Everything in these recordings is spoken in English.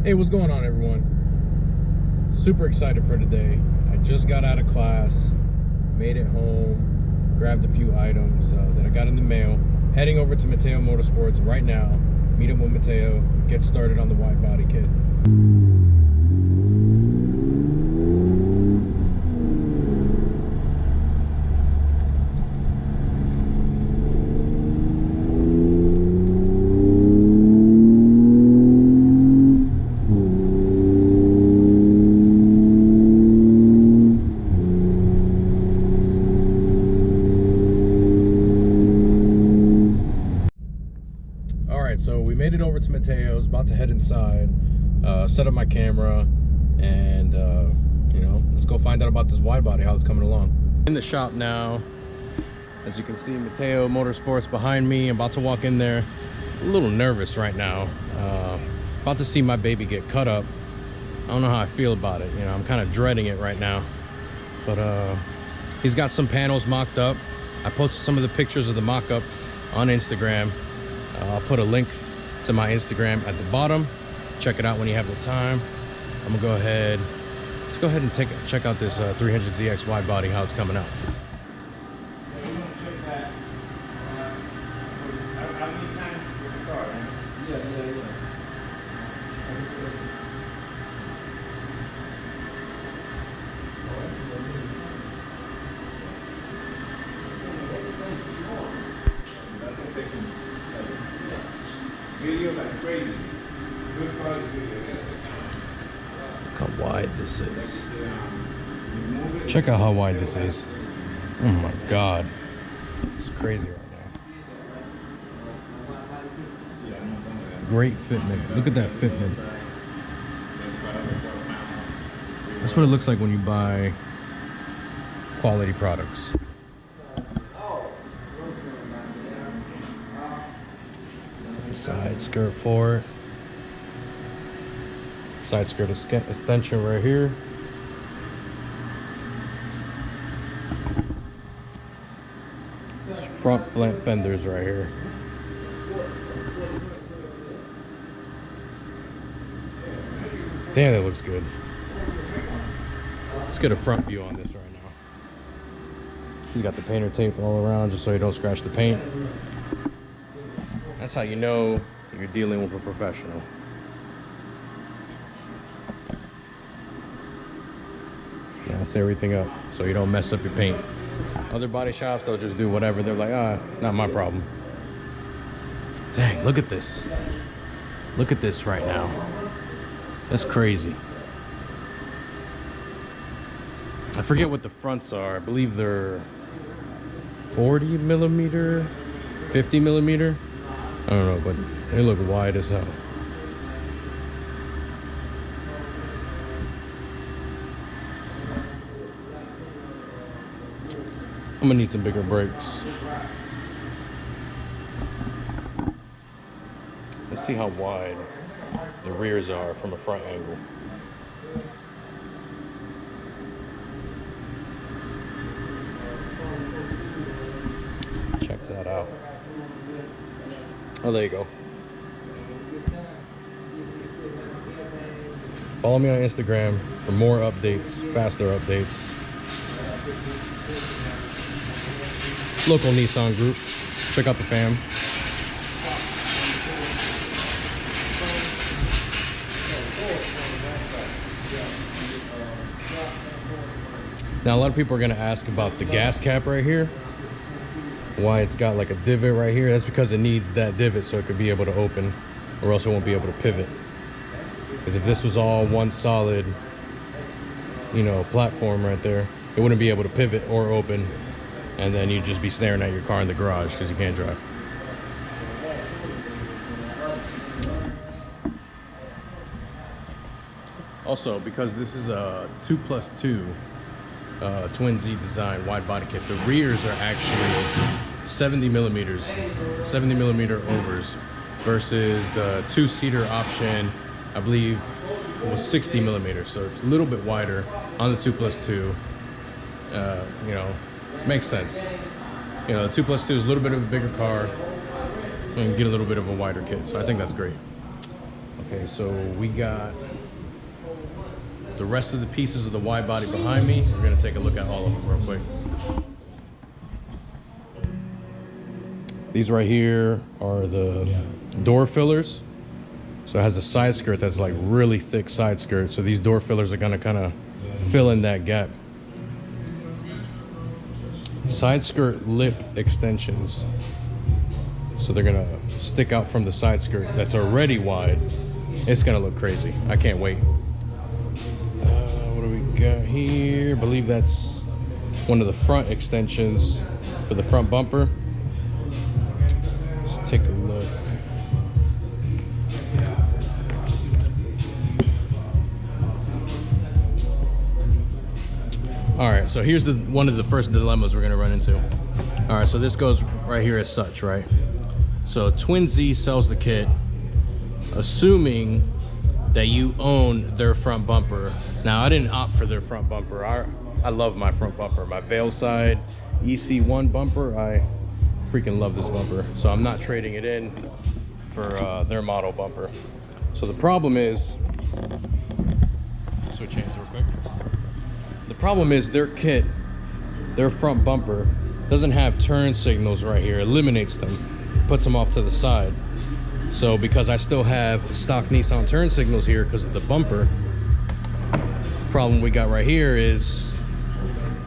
Hey, what's going on, everyone? Super excited for today. I just got out of class, made it home, grabbed a few items that I got in the mail, heading over to Mateo Motorsports right now, meet up with Mateo, get started on the wide body kit. So we made it over to Mateo's, about to head inside, set up my camera, and you know, let's go find out about this wide body, how it's coming along. In the shop now, as you can see, Mateo Motorsports behind me. I'm about to walk in there. A little nervous right now. About to see my baby get cut up. I don't know how I feel about it. You know, I'm kind of dreading it right now. But he's got some panels mocked up. I posted some of the pictures of the mock-up on Instagram. I'll put a link to my Instagram at the bottom. Check it out when you have the time. I'm gonna go ahead. Let's go ahead and check out this 300ZX wide body, how it's coming out. Video like crazy. Good quality video. Look how wide this is. Check out how wide this is. Oh my God. It's crazy right now. Great fitment. Look at that fitment. That's what it looks like when you buy quality products. Side skirt for it. Side skirt extension right here. Front fenders right here. Damn, that looks good. Let's get a front view on this right now. He's got the painter tape all around just so you don't scratch the paint. That's how you know you're dealing with a professional. Yeah, set everything up so you don't mess up your paint. Other body shops, they'll just do whatever. They're like, not my problem. Dang, look at this. Look at this right now. That's crazy. I forget what the fronts are. I believe they're 40 millimeter, 50 millimeter. I don't know, but they look wide as hell. I'm gonna need some bigger brakes. Let's see how wide the rears are from a front angle. Check that out. Oh, there you go. Follow me on Instagram for more updates, faster updates. Local Nissan group. Check out the fam. Now, a lot of people are going to ask about the gas cap right here. Why it's got like a divot right here. That's because it needs that divot so it could be able to open, or else it won't be able to pivot. Because if this was all one solid, you know, platform right there, it wouldn't be able to pivot or open, and then you'd just be staring at your car in the garage because you can't drive. Also, because this is a 2+2 TwinZ design wide body kit, the rears are actually 70 millimeter overs versus the two-seater option, I believe, was 60 millimeters. So it's a little bit wider on the 2+2. You know, makes sense. You know, the 2+2 is a little bit of a bigger car and get a little bit of a wider kit. So I think that's great. Okay, so we got the rest of the pieces of the wide body behind me. We're gonna take a look at all of them real quick. These right here are the door fillers. So it has a side skirt that's like really thick side skirt. So these door fillers are gonna kind of fill in that gap. Side skirt lip extensions. So they're gonna stick out from the side skirt that's already wide. It's gonna look crazy. I can't wait. What do we got here? I believe that's one of the front extensions for the front bumper. Let's take a look. All right, so here's one of the first dilemmas we're gonna run into. All right, so this goes right here as such, right? So TwinZ sells the kit, assuming that you own their front bumper. Now, I didn't opt for their front bumper. I love my front bumper, my Veilside EC1 bumper. I freaking love this bumper, so I'm not trading it in for their model bumper. So the problem is, switch hands real quick. The problem is their kit, their front bumper, doesn't have turn signals right here. Eliminates them, puts them off to the side. So because I still have stock Nissan turn signals here because of the bumper, problem we got right here is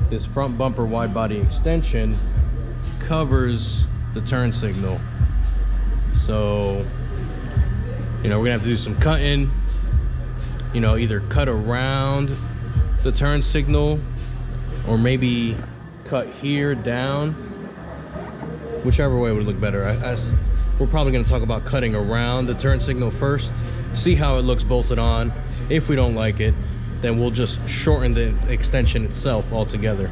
this front bumper wide body extension covers the turn signal. So, you know, we're gonna have to do some cutting, you know, either cut around the turn signal or maybe cut here down, whichever way would look better. We're probably going to talk about cutting around the turn signal first, see how it looks bolted on. If we don't like it, then we'll just shorten the extension itself altogether.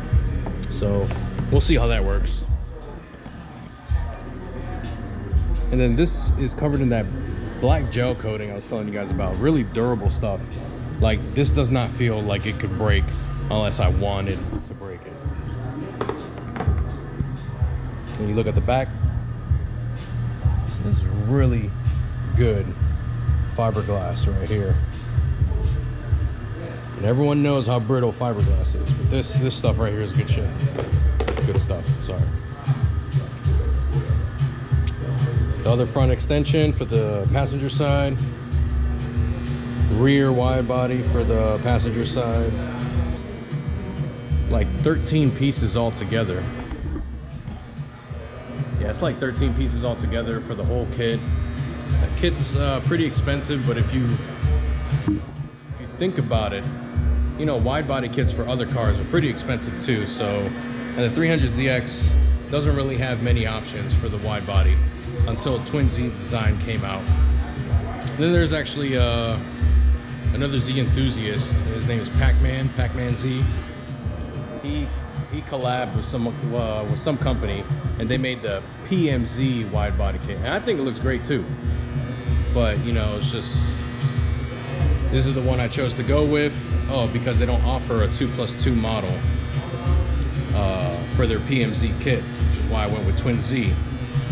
So we'll see how that works. And then this is covered in that black gel coating I was telling you guys about. Really durable stuff. Like, this does not feel like it could break unless I wanted to break it. When you look at the back, this is really good fiberglass right here. And everyone knows how brittle fiberglass is, but this stuff right here is good shit. Good stuff, sorry. The other front extension for the passenger side. Rear wide body for the passenger side. Like 13 pieces all together. Yeah, it's like 13 pieces all together for the whole kit. That kit's pretty expensive, but if you think about it, you know, wide body kits for other cars are pretty expensive too. So, and the 300ZX doesn't really have many options for the wide body until TwinZ design came out. And then there's actually another Z enthusiast. His name is Pac-Man Z. He collabed with some company, and they made the PMZ wide body kit, and I think it looks great too. But you know, it's just, this is the one I chose to go with. Because they don't offer a 2+2 model for their PMZ kit, which is why I went with TwinZ.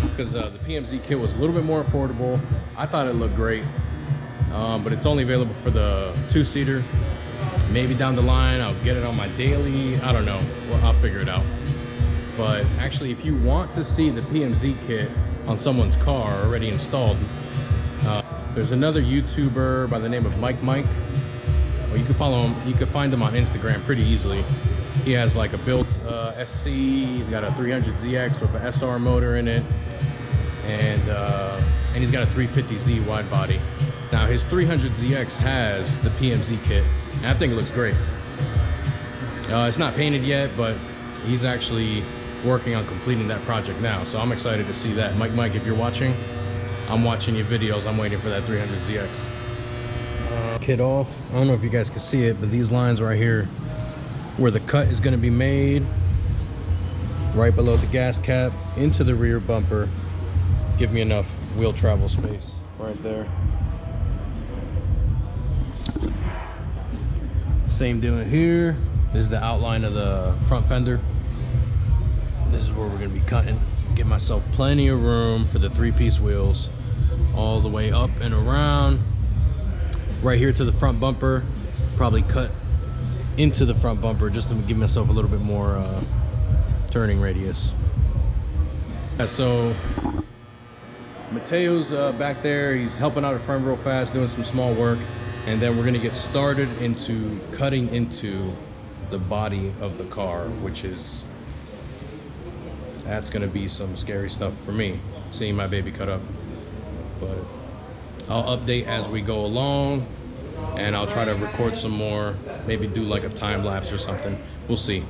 Because the PMZ kit was a little bit more affordable. I thought it looked great, but it's only available for the 2-seater. Maybe down the line I'll get it on my daily, I don't know, well, I'll figure it out. But actually, if you want to see the PMZ kit on someone's car already installed, there's another YouTuber by the name of Mike. Well, you can follow him, you can find him on Instagram pretty easily. He has like a built SC, he's got a 300ZX with an SR motor in it, and he's got a 350Z wide body. Now his 300ZX has the PMZ kit, and I think it looks great. It's not painted yet, but he's actually working on completing that project now, so I'm excited to see that. Mike, if you're watching, I'm watching your videos. I'm waiting for that 300ZX. Kit off. I don't know if you guys can see it, but these lines right here, where the cut is going to be made, right below the gas cap into the rear bumper, give me enough wheel travel space right there. Same doing here. This is the outline of the front fender. This is where we're going to be cutting. Give myself plenty of room for the 3-piece wheels all the way up and around. right here to the front bumper, probably cut into the front bumper just to give myself a little bit more turning radius. So Mateo's back there, he's helping out a friend real fast, doing some small work, and then we're gonna get started into cutting into the body of the car, which is, that's gonna be some scary stuff for me, seeing my baby cut up. But I'll update as we go along, and I'll try to record some more, maybe do like a time lapse or something. We'll see.